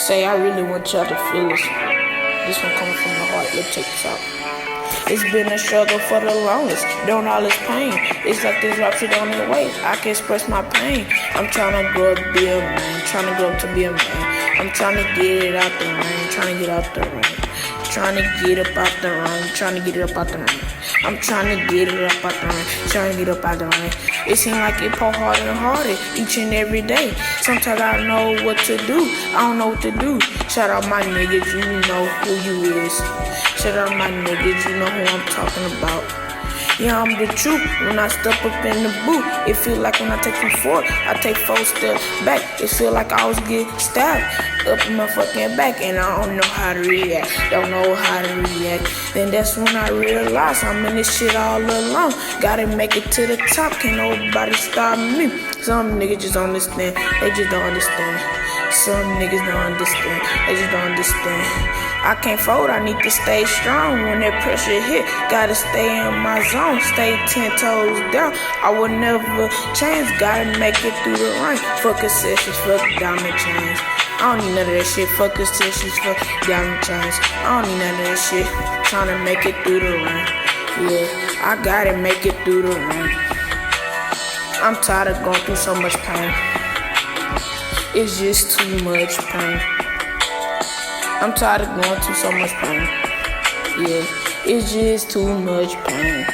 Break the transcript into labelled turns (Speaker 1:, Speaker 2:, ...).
Speaker 1: Say I really want y'all to feel this. This one coming from the heart. Let's check this out. It's been a struggle for the longest, doing all this pain. It's like this rap shit on the way. I can express my pain. I'm trying to grow up, be a man. Trying to grow up to be a man. I'm trying to get it out the rain. Trying to get out the rain. Trying to get up out the rain. Trying to get it up out the rain. I'm trying to get it up out the rain. Trying to get up out the rain. It seems like it pour harder and harder each and every day. Sometimes I don't know what to do. I don't know what to do. Shout out my niggas, you know who you is. Shout out my niggas, you know who I'm talking about. Yeah, I'm the truth. When I step up in the booth, it feel like when I take from forward, I take 4 steps back. It feel like I was getting stabbed up in my fucking back, and I don't know how to react. Don't know how to react. Then that's when I realized I'm in this shit all alone. Gotta make it to the top. Can't nobody stop me. Some niggas just don't understand. They just don't understand. Some niggas don't understand. They just don't understand. I can't fold, I need to stay strong when that pressure hit. Gotta stay in my zone, stay 10 toes down. I will never change, gotta make it through the rain. Fuck concessions, fuck diamond chains. I don't need none of that shit, fuck concessions, fuck diamond chains. I don't need none of that shit, tryna make it through the rain. Yeah, I gotta make it through the rain. I'm tired of going through so much pain. It's just too much pain. I'm tired of going through so much pain. Yeah, it's just too much pain.